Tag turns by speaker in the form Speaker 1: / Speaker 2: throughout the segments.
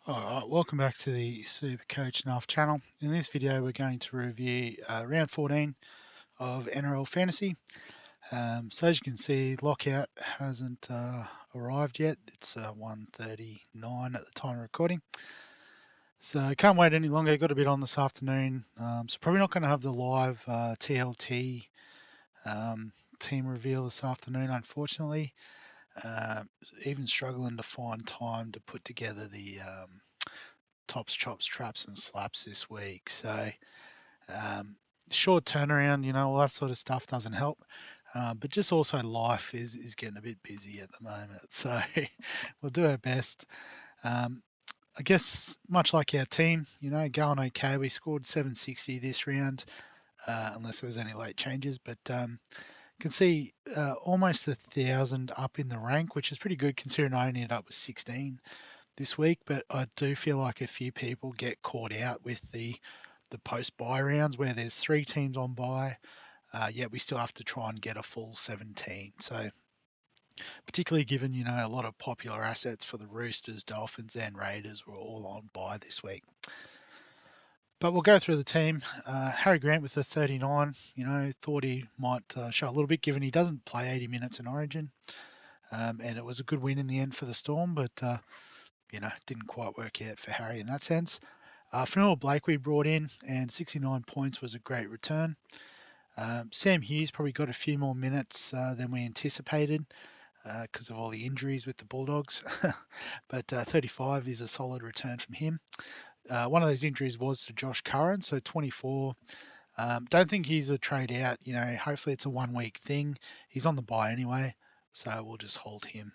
Speaker 1: Alright, welcome back to the Super Coach Nuff channel. In this video we're going to review round 14 of NRL Fantasy. So as you can see, lockout hasn't arrived yet. It's 1:39 at the time of recording. So I can't wait any longer. Got a bit on this afternoon. So probably not going to have the live TLT team reveal this afternoon, unfortunately. Even struggling to find time to put together the tops, chops, traps and slaps this week. So short turnaround, all that sort of stuff doesn't help. But just also life is getting a bit busy at the moment. So we'll do our best. I guess much like our team, going okay. We scored 760 this round, unless there's any late changes. But can see almost 1,000 up in the rank, which is pretty good considering I only ended up with 16 this week. But I do feel like a few people get caught out with the post-bye rounds where there's 3 teams on bye, yet we still have to try and get a full 17. So particularly given, a lot of popular assets for the Roosters, Dolphins and Raiders were all on bye this week. But we'll go through the team. Harry Grant with the 39, thought he might show a little bit given he doesn't play 80 minutes in Origin. And it was a good win in the end for the Storm, but, didn't quite work out for Harry in that sense. Fanua Blake we brought in, and 69 points was a great return. Sam Hughes probably got a few more minutes than we anticipated because of all the injuries with the Bulldogs. But 35 is a solid return from him. One of those injuries was to Josh Curran, so 24. Don't think he's a trade out. Hopefully it's a 1 week thing. He's on the bye anyway, so we'll just hold him.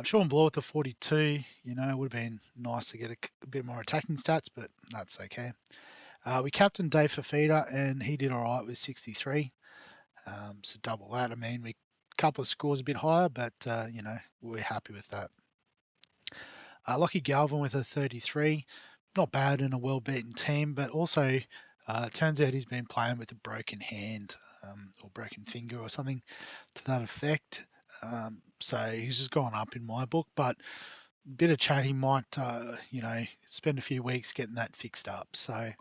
Speaker 1: Sean Bloor with the 42, it would have been nice to get a bit more attacking stats, but that's okay. We captained Dave Fafita, and he did all right with 63. So double that. A couple of scores a bit higher, but, we're happy with that. Lockie Galvin with a 33. Not bad in a well-beaten team, but also it turns out he's been playing with a broken hand or broken finger or something to that effect. So he's just gone up in my book, but a bit of chat, he might, spend a few weeks getting that fixed up. So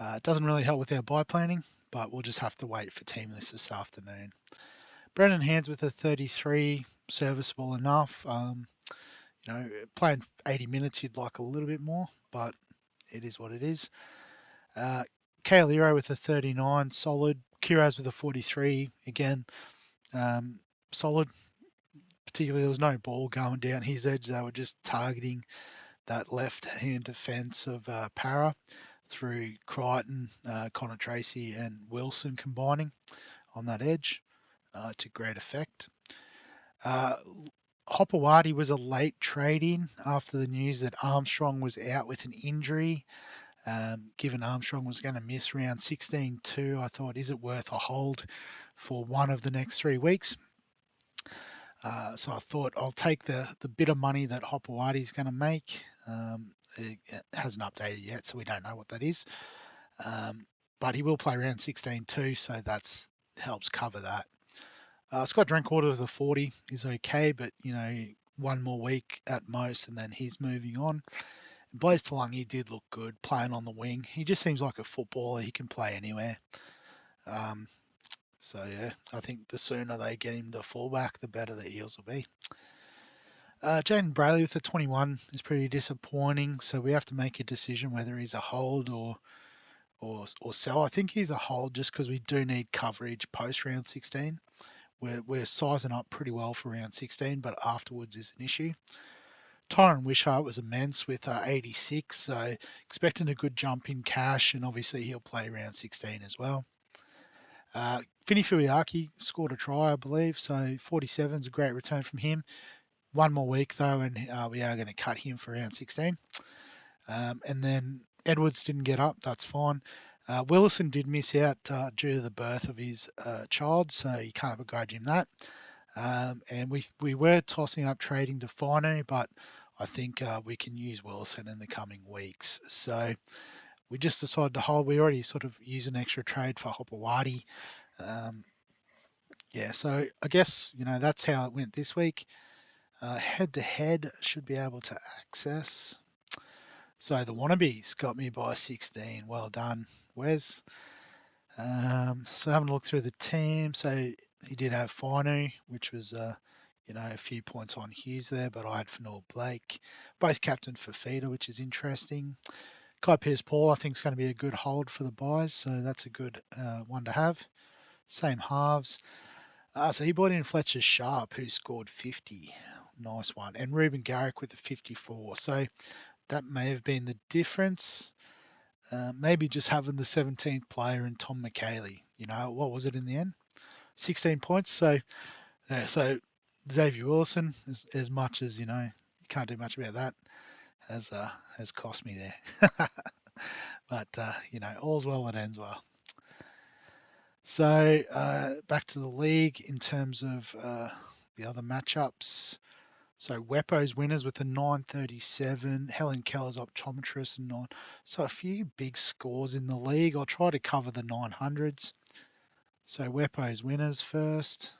Speaker 1: it doesn't really help with our bye planning, but we'll just have to wait for team lists this afternoon. Brendan Hands with a 33, serviceable enough. Playing 80 minutes, you'd like a little bit more, but it is what it is. Kale Hero with a 39, solid. Kiraz with a 43, again, solid. Particularly, there was no ball going down his edge. They were just targeting that left-hand defence of Para through Crichton, Connor Tracy and Wilson combining on that edge to great effect. Hopewadi was a late trade-in after the news that Armstrong was out with an injury. Given Armstrong was going to miss round 16 too, I thought, is it worth a hold for one of the next 3 weeks? So I thought I'll take the bit of money that Hopewadi is going to make. It hasn't updated yet, so we don't know what that is. But he will play round 16 too, so that helps cover that. Scott Drinkwater with a 40 is okay, but, 1 more week at most, and then he's moving on. And Blaze Talangi did look good playing on the wing. He just seems like a footballer. He can play anywhere. So, yeah, I think the sooner they get him to fullback, the better the Eels will be. Jaden Brayley with the 21 is pretty disappointing, so we have to make a decision whether he's a hold or sell. I think he's a hold just because we do need coverage post round 16. We're sizing up pretty well for round 16, but afterwards is an issue. Tyron Wishart was immense with 86, so expecting a good jump in cash, and obviously he'll play round 16 as well. Fini Fuiaki scored a try, I believe, so 47 is a great return from him. 1 more week though, and we are going to cut him for round 16. And then Edwards didn't get up, that's fine. Willison did miss out due to the birth of his child, so you can't begrudge him that. And we were tossing up trading to Fino, but I think we can use Willison in the coming weeks. So we just decided to hold. We already sort of used an extra trade for Hopewadi, Yeah, so I guess, that's how it went this week. Head to head should be able to access. So the Wannabes got me by 16. Well done, Wes. So having a look through the team, so he did have Finu, which was a few points on Hughes there, but I had Fanor Blake, both captain for Feeder, which is interesting. Kai Pearce-Paul, I think, is going to be a good hold for the buys, so that's a good one to have. Same halves. So he brought in Fletcher Sharp, who scored 50. Nice one. And Ruben Garrick with the 54. So that may have been the difference. Maybe just having the 17th player and Tom McKaylee. What was it in the end? 16 points. So Xavier Wilson, as much as, you can't do much about that, has cost me there. But, all's well that ends well. So back to the league in terms of the other matchups. So Wepo's winners with a 937, Helen Keller's optometrist and 9. So a few big scores in the league. I'll try to cover the 900s. So Wepo's winners first.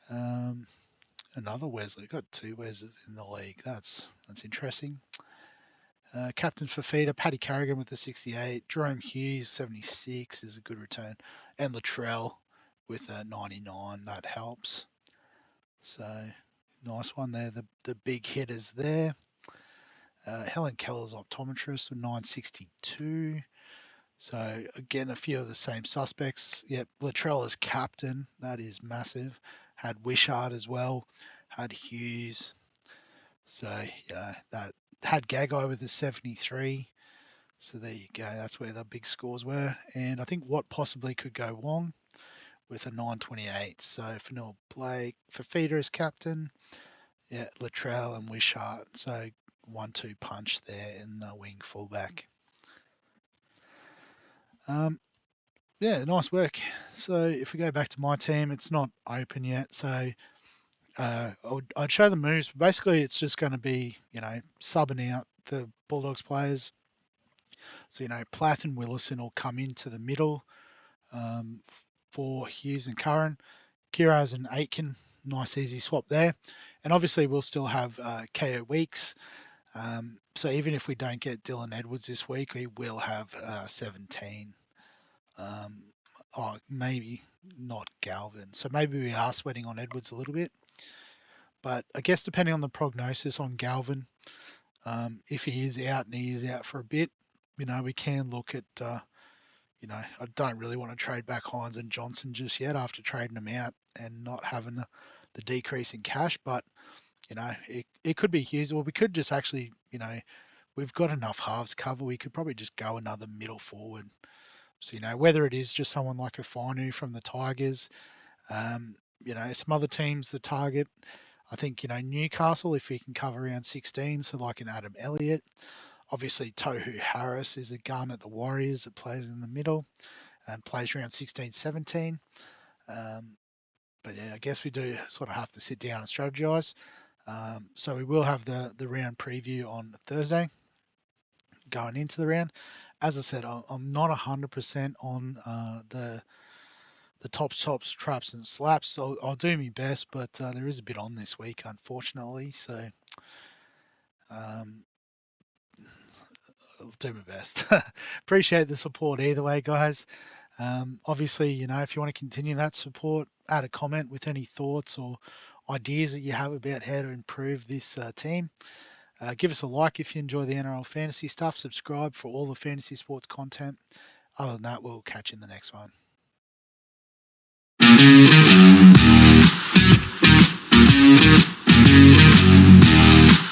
Speaker 1: Another Wesley. Got two Wesleys in the league. That's interesting. Captain for Feeder, Paddy Carrigan with the 68. Jerome Hughes, 76 is a good return. And Latrell with a 99. That helps. So nice one there. The big hitters there. Helen Keller's optometrist with 962. So again, a few of the same suspects. Yep, Latrell is captain. That is massive. Had Wishart as well. Had Hughes. So that had Gagai with a 73. So there you go. That's where the big scores were. And I think what possibly could go wrong with a 928. So Fanor Blake for Feeder as captain. Yeah, Latrell and Wishart. So 1-2 punch there in the wing fullback. Yeah, nice work. So if we go back to my team, it's not open yet. So I'd show the moves. But basically, it's just going to be, subbing out the Bulldogs players. So, Plath and Willison will come into the middle for Hughes and Curran. Kiraz and Aitken, nice easy swap there. And obviously, we'll still have KO Weeks. So even if we don't get Dylan Edwards this week, we will have 17. Maybe not Galvin. So maybe we are sweating on Edwards a little bit. But I guess depending on the prognosis on Galvin, if he is out and he is out for a bit, we can look at, I don't really want to trade back Hines and Johnson just yet after trading them out and not having the decrease in cash. But, it could be Hughes, or we could just actually, we've got enough halves cover. We could probably just go another middle forward. So, whether it is just someone like a Finu from the Tigers, some other teams, the target, I think, Newcastle, if he can cover around 16, so like an Adam Elliott. Obviously, Tohu Harris is a gun at the Warriors that plays in the middle and plays around 16, 17. But yeah, I guess we do sort of have to sit down and strategize. So we will have the round preview on Thursday going into the round. As I said, I'm not 100% on the tops, traps, and slaps. So I'll do my best, but there is a bit on this week, unfortunately. So I'll do my best. Appreciate the support either way, guys. Obviously, if you want to continue that support, add a comment with any thoughts or ideas that you have about how to improve this team. Give us a like if you enjoy the NRL fantasy stuff. Subscribe for all the fantasy sports content. Other than that, we'll catch you in the next one.